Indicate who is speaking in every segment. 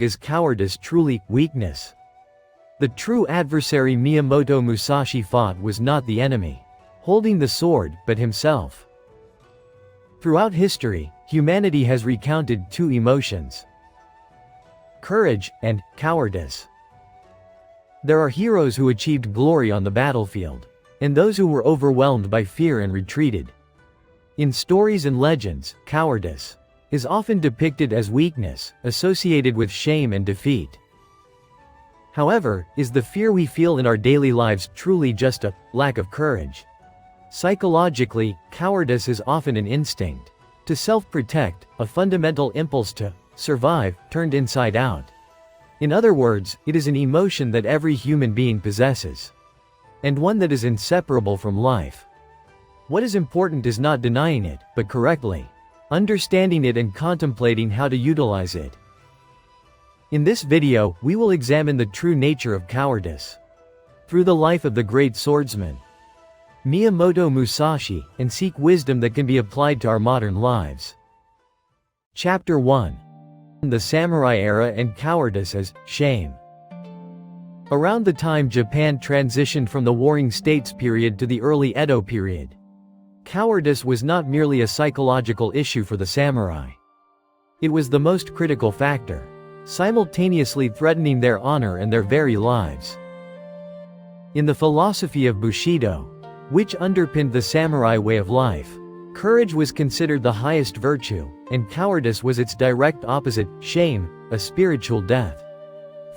Speaker 1: Is cowardice truly weakness? The true adversary Miyamoto Musashi fought was not the enemy holding the sword, but himself. Throughout history, humanity has recounted two emotions: courage and cowardice. There are heroes who achieved glory on the battlefield, and those who were overwhelmed by fear and retreated. In stories and legends, cowardice is often depicted as weakness, associated with shame and defeat. However, is the fear we feel in our daily lives truly just a lack of courage? Psychologically, cowardice is often an instinct to self-protect, a fundamental impulse to survive, turned inside out. In other words, it is an emotion that every human being possesses, and one that is inseparable from life. What is important is not denying it, but correctly understanding it and contemplating how to utilize it. In this video, we will examine the true nature of cowardice through the life of the great swordsman Miyamoto Musashi, and seek wisdom that can be applied to our modern lives. Chapter 1. The Samurai Era and Cowardice as Shame. Around the time Japan transitioned from the Warring States period to the early Edo period, cowardice was not merely a psychological issue for the samurai. It was the most critical factor, simultaneously threatening their honor and their very lives. In the philosophy of Bushido, which underpinned the samurai way of life, courage was considered the highest virtue, and cowardice was its direct opposite, shame, a spiritual death.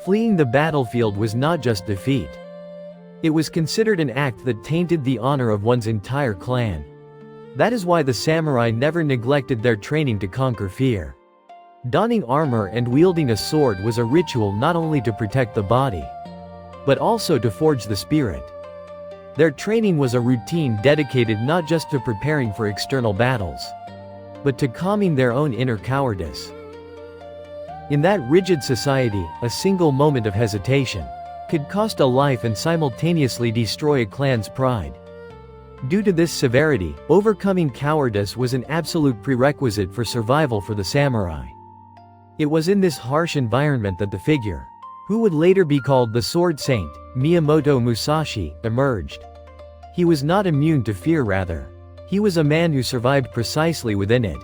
Speaker 1: Fleeing the battlefield was not just defeat. It was considered an act that tainted the honor of one's entire clan. That is why the samurai never neglected their training to conquer fear. Donning armor and wielding a sword was a ritual not only to protect the body, but also to forge the spirit. Their training was a routine dedicated not just to preparing for external battles, but to calming their own inner cowardice. In that rigid society, a single moment of hesitation could cost a life and simultaneously destroy a clan's pride. Due to this severity, overcoming cowardice was an absolute prerequisite for survival for the samurai. It was in this harsh environment that the figure, who would later be called the Sword Saint, Miyamoto Musashi, emerged. He was not immune to fear, rather, he was a man who survived precisely within it.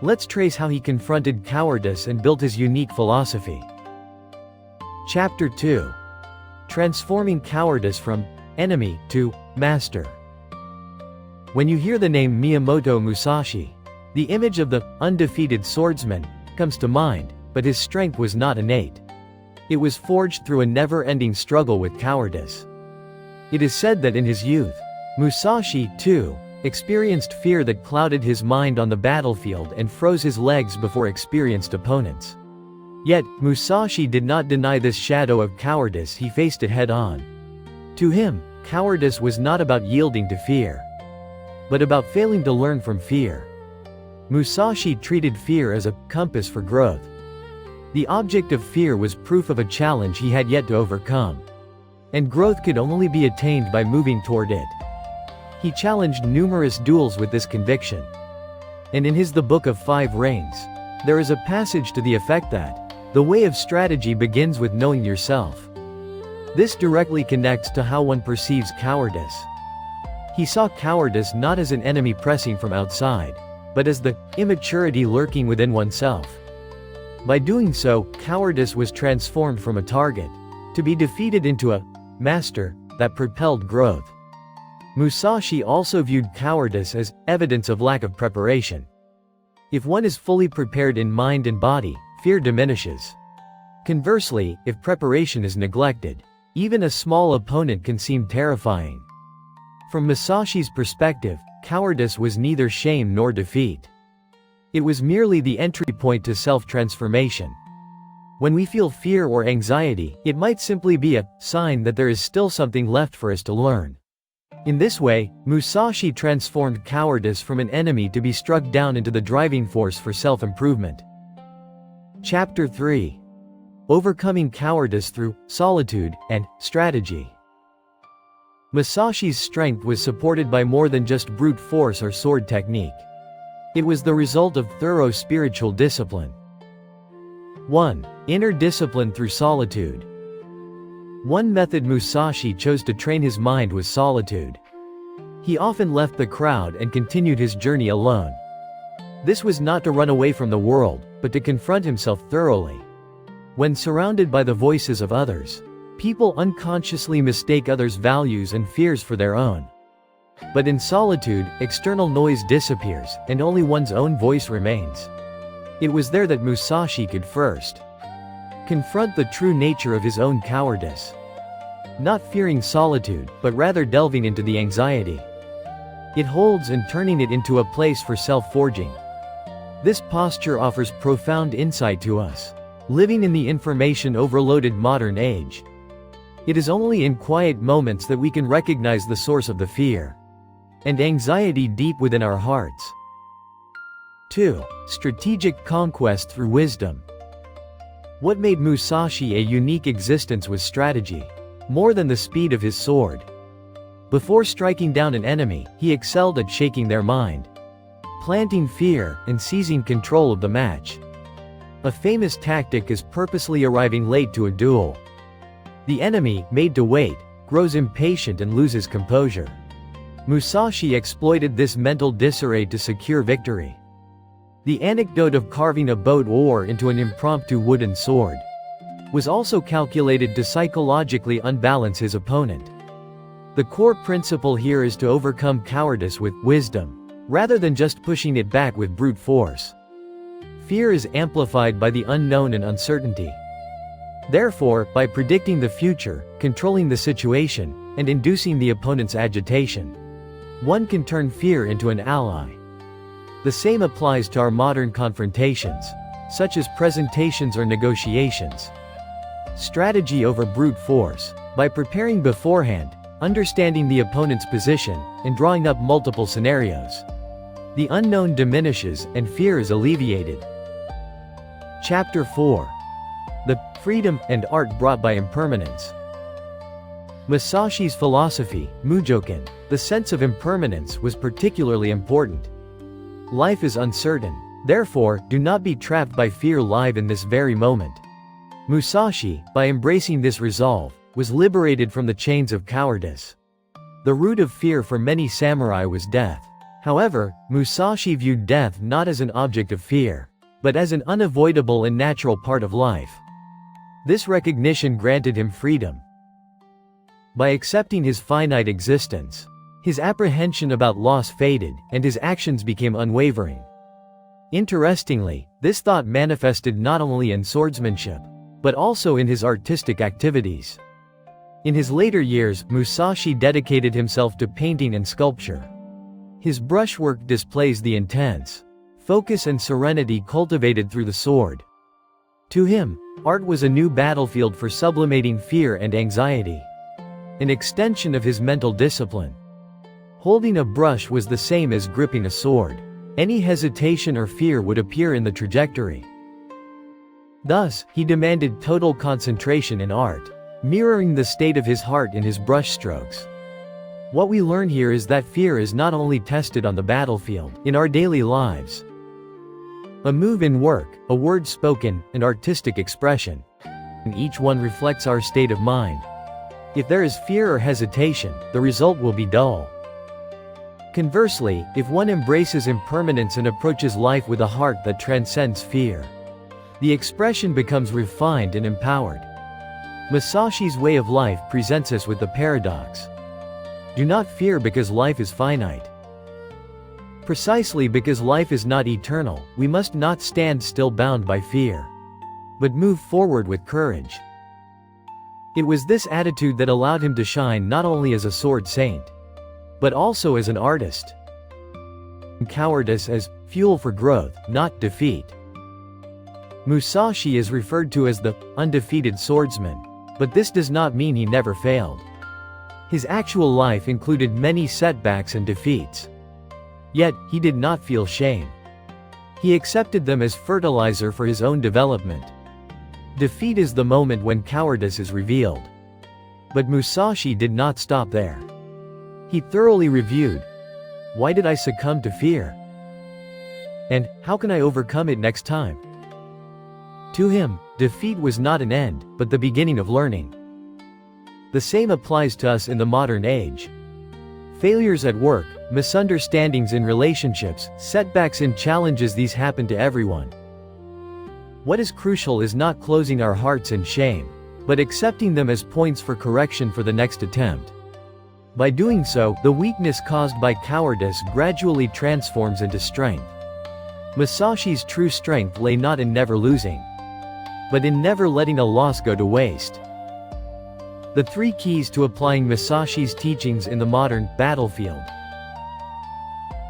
Speaker 1: Let's trace how he confronted cowardice and built his unique philosophy. Chapter 2. Transforming cowardice from enemy to master. When you hear the name Miyamoto Musashi, the image of the undefeated swordsman comes to mind, but his strength was not innate. It was forged through a never-ending struggle with cowardice. It is said that in his youth, Musashi, too, experienced fear that clouded his mind on the battlefield and froze his legs before experienced opponents. Yet, Musashi did not deny this shadow of cowardice, he faced it head-on. To him, cowardice was not about yielding to fear, but about failing to learn from fear. Musashi treated fear as a compass for growth. The object of fear was proof of a challenge he had yet to overcome, and growth could only be attained by moving toward it. He challenged numerous duels with this conviction. And in his The Book of Five Reigns, there is a passage to the effect that the way of strategy begins with knowing yourself. This directly connects to how one perceives cowardice. He saw cowardice not as an enemy pressing from outside, but as the immaturity lurking within oneself. By doing so, cowardice was transformed from a target to be defeated into a master that propelled growth. Musashi also viewed cowardice as evidence of lack of preparation. If one is fully prepared in mind and body, fear diminishes. Conversely, if preparation is neglected, even a small opponent can seem terrifying. From Musashi's perspective, cowardice was neither shame nor defeat. It was merely the entry point to self-transformation. When we feel fear or anxiety, it might simply be a sign that there is still something left for us to learn. In this way, Musashi transformed cowardice from an enemy to be struck down into the driving force for self-improvement. Chapter 3. Overcoming cowardice through solitude and strategy. Musashi's strength was supported by more than just brute force or sword technique. It was the result of thorough spiritual discipline. 1. Inner discipline through solitude. One method Musashi chose to train his mind was solitude. He often left the crowd and continued his journey alone. This was not to run away from the world, but to confront himself thoroughly. When surrounded by the voices of others, people unconsciously mistake others' values and fears for their own. But in solitude, external noise disappears, and only one's own voice remains. It was there that Musashi could first confront the true nature of his own cowardice. Not fearing solitude, but rather delving into the anxiety it holds and turning it into a place for self-forging. This posture offers profound insight to us, living in the information-overloaded modern age. It is only in quiet moments that we can recognize the source of the fear and anxiety deep within our hearts. 2. Strategic conquest through wisdom. What made Musashi a unique existence was strategy, more than the speed of his sword. Before striking down an enemy, he excelled at shaking their mind, planting fear, and seizing control of the match. A famous tactic is purposely arriving late to a duel. The enemy, made to wait, grows impatient and loses composure. Musashi exploited this mental disarray to secure victory. The anecdote of carving a boat oar into an impromptu wooden sword was also calculated to psychologically unbalance his opponent. The core principle here is to overcome cowardice with wisdom, rather than just pushing it back with brute force. Fear is amplified by the unknown and uncertainty. Therefore, by predicting the future, controlling the situation, and inducing the opponent's agitation, one can turn fear into an ally. The same applies to our modern confrontations, such as presentations or negotiations. Strategy over brute force. By preparing beforehand, understanding the opponent's position, and drawing up multiple scenarios, the unknown diminishes and fear is alleviated. Chapter 4. The freedom and art brought by impermanence. Musashi's philosophy, Mujoken, the sense of impermanence, was particularly important. Life is uncertain. Therefore, do not be trapped by fear live in this very moment. Musashi, by embracing this resolve, was liberated from the chains of cowardice. The root of fear for many samurai was death. However, Musashi viewed death not as an object of fear, but as an unavoidable and natural part of life. This recognition granted him freedom. By accepting his finite existence, his apprehension about loss faded, and his actions became unwavering. Interestingly, this thought manifested not only in swordsmanship, but also in his artistic activities. In his later years, Musashi dedicated himself to painting and sculpture. His brushwork displays the intense focus and serenity cultivated through the sword. To him, art was a new battlefield for sublimating fear and anxiety, an extension of his mental discipline. Holding a brush was the same as gripping a sword. Any hesitation or fear would appear in the trajectory. Thus, he demanded total concentration in art, mirroring the state of his heart in his brushstrokes. What we learn here is that fear is not only tested on the battlefield, in our daily lives. A move in work, a word spoken, an artistic expression, and each one reflects our state of mind. If there is fear or hesitation, the result will be dull. Conversely, if one embraces impermanence and approaches life with a heart that transcends fear, the expression becomes refined and empowered. Musashi's way of life presents us with the paradox. Do not fear because life is finite. Precisely because life is not eternal, we must not stand still bound by fear, but move forward with courage. It was this attitude that allowed him to shine not only as a sword saint, but also as an artist. Cowardice as fuel for growth, not defeat. Musashi is referred to as the undefeated swordsman, but this does not mean he never failed. His actual life included many setbacks and defeats. Yet, he did not feel shame. He accepted them as fertilizer for his own development. Defeat is the moment when cowardice is revealed. But Musashi did not stop there. He thoroughly reviewed, why did I succumb to fear? And how can I overcome it next time? To him, defeat was not an end, but the beginning of learning. The same applies to us in the modern age. Failures at work, misunderstandings in relationships, setbacks and challenges, these happen to everyone. What is crucial is not closing our hearts in shame, but accepting them as points for correction for the next attempt. By doing so, the weakness caused by cowardice gradually transforms into strength. Musashi's true strength lay not in never losing, but in never letting a loss go to waste. The 3 keys to applying Musashi's teachings in the modern battlefield.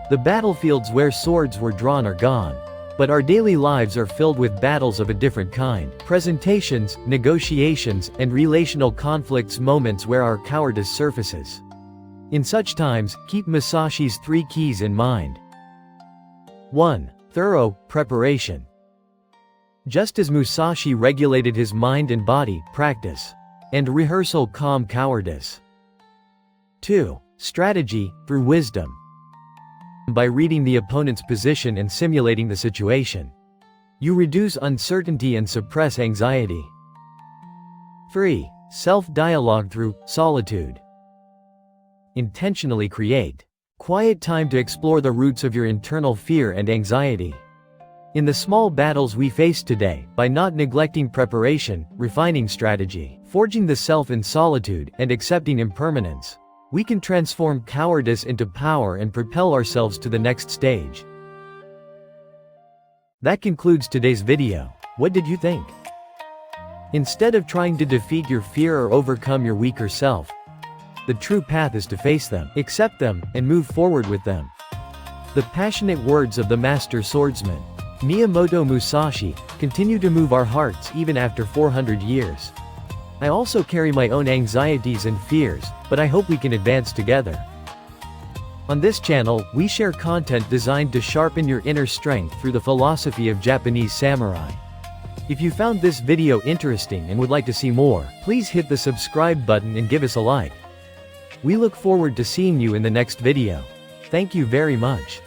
Speaker 1: The battlefields where swords were drawn are gone, but our daily lives are filled with battles of a different kind. Presentations, negotiations, and relational conflicts, moments where our cowardice surfaces. In such times, keep Musashi's 3 keys in mind. 1. Thorough preparation. Just as Musashi regulated his mind and body, practice and rehearsal calm cowardice. 2. Strategy through wisdom. By reading the opponent's position and simulating the situation, you reduce uncertainty and suppress anxiety. 3. Self-dialogue through solitude. Intentionally create quiet time to explore the roots of your internal fear and anxiety. In the small battles we face today, by not neglecting preparation, refining strategy, forging the self in solitude, and accepting impermanence, we can transform cowardice into power and propel ourselves to the next stage. That concludes today's video. What did you think? Instead of trying to defeat your fear or overcome your weaker self, the true path is to face them, accept them, and move forward with them. The passionate words of the master swordsman, Miyamoto Musashi, continue to move our hearts even after 400 years. I also carry my own anxieties and fears, but I hope we can advance together. On this channel, we share content designed to sharpen your inner strength through the philosophy of Japanese samurai. If you found this video interesting and would like to see more, please hit the subscribe button and give us a like. We look forward to seeing you in the next video. Thank you very much.